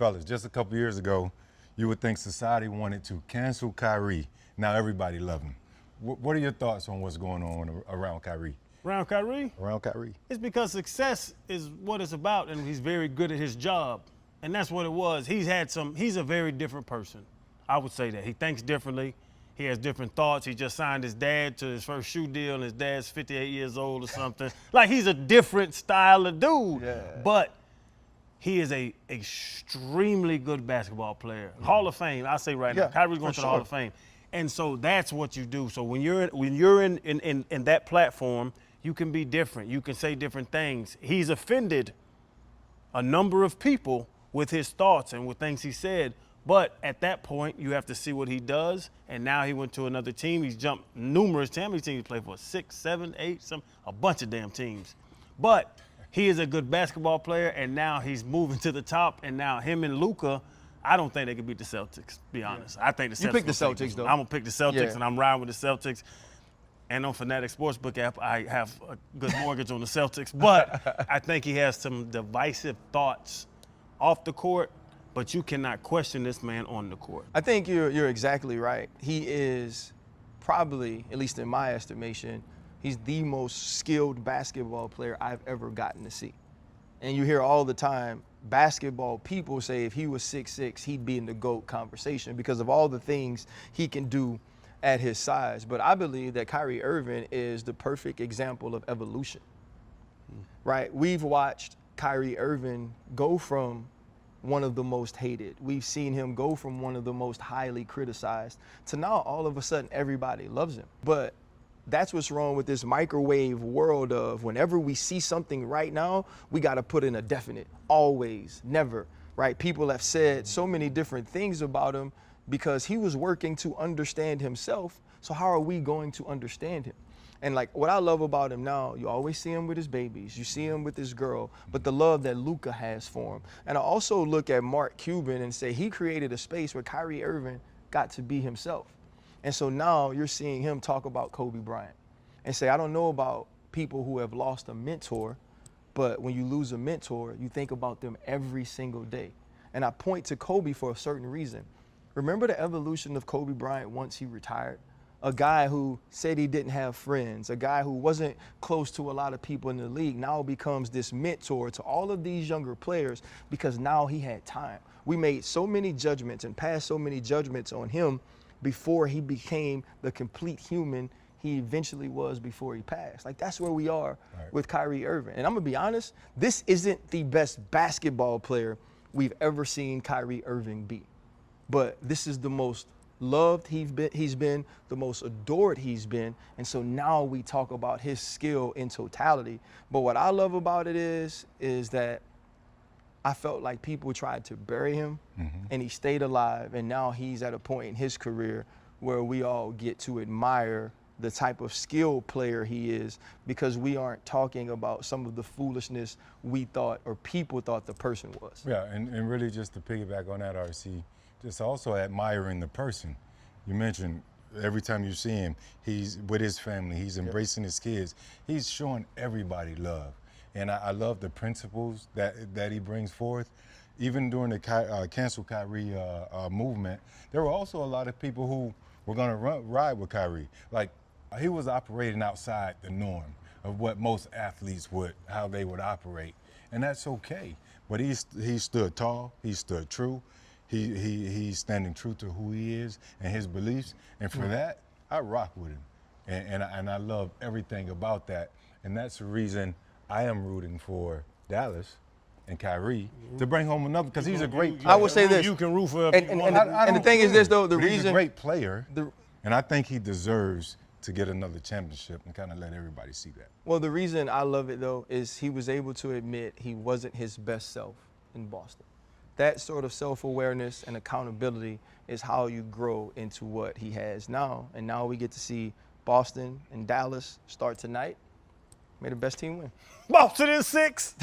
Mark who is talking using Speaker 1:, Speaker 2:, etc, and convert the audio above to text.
Speaker 1: Fellas, just a couple years ago, you would think society wanted to cancel Kyrie. Now everybody love him. What are your thoughts on what's going on around Kyrie?
Speaker 2: Around Kyrie?
Speaker 1: Around Kyrie.
Speaker 2: It's because success is what it's about, and he's very good at his job. And that's what it was. He's a very different person. I would say that. He thinks differently. He has different thoughts. He just signed his dad to his first shoe deal, and his dad's 58 years old or something. Like, he's a different style of dude.
Speaker 3: Yeah.
Speaker 2: But he is a extremely good basketball player. Hall of Fame, I say right now. Kyrie's going to the Hall of Fame. And so that's what you do. So when you're in that platform, you can be different. You can say different things. He's offended a number of people with his thoughts and with things he said. But at that point, you have to see what he does. And now he went to another team. He's jumped numerous teams. How many teams he played for? 6, 7, 8, a bunch of damn teams. But he is a good basketball player, and now he's moving to the top. And now him and Luca, I don't think they could beat the Celtics, to be honest. I think the Celtics.
Speaker 3: You pick the Celtics, though.
Speaker 2: I'm going to pick the Celtics, and I'm riding with the Celtics. And on Fanatic Sportsbook app, I have a good mortgage on the Celtics. But I think he has some divisive thoughts off the court, but you cannot question this man on the court.
Speaker 3: I think you're exactly right. He is probably, at least in my estimation, he's the most skilled basketball player I've ever gotten to see. And you hear all the time, basketball people say if he was 6'6", he'd be in the GOAT conversation because of all the things he can do at his size. But I believe that Kyrie Irving is the perfect example of evolution, right? We've watched Kyrie Irving go from one of the most hated. We've seen him go from one of the most highly criticized to now all of a sudden everybody loves him. But that's what's wrong with this microwave world of whenever we see something right now, we got to put in a definite, always, never, right? People have said so many different things about him because he was working to understand himself. So how are we going to understand him? And like what I love about him now, you always see him with his babies, you see him with his girl, but the love that Luca has for him. And I also look at Mark Cuban and say he created a space where Kyrie Irving got to be himself. And so now you're seeing him talk about Kobe Bryant and say, I don't know about people who have lost a mentor, but when you lose a mentor, you think about them every single day. And I point to Kobe for a certain reason. Remember the evolution of Kobe Bryant once he retired? A guy who said he didn't have friends, a guy who wasn't close to a lot of people in the league, now becomes this mentor to all of these younger players because now he had time. We made so many judgments and passed so many judgments on him before he became the complete human he eventually was before he passed. Like, that's where we are with Kyrie Irving. And I'm gonna be honest, this isn't the best basketball player we've ever seen Kyrie Irving be. But this is the most loved he's been, the most adored he's been, and so now we talk about his skill in totality. But what I love about it is that I felt like people tried to bury him, and he stayed alive, and now he's at a point in his career where we all get to admire the type of skill player he is because we aren't talking about some of the foolishness we thought or people thought the person was.
Speaker 1: Yeah, and really just to piggyback on that, RC, just also admiring the person. You mentioned every time you see him, he's with his family, he's embracing his kids. He's showing everybody love. And I love the principles that he brings forth. Even during the cancel Kyrie movement, there were also a lot of people who were gonna ride with Kyrie. Like, he was operating outside the norm of what most athletes how they would operate. And that's okay. But he stood tall, he stood true. He's standing true to who he is and his beliefs, and for that, I rock with him, and I love everything about that, and that's the reason I am rooting for Dallas and Kyrie to bring home another, because he's a great player.
Speaker 3: I will say this.
Speaker 2: You can root for
Speaker 3: and the thing is this, though,
Speaker 1: he's a great player, and I think he deserves to get another championship and kind of let everybody see that.
Speaker 3: Well, the reason I love it, though, is he was able to admit he wasn't his best self in Boston. That sort of self-awareness and accountability is how you grow into what he has now. And now we get to see Boston and Dallas start tonight. May the best team win.
Speaker 2: Boston in 6.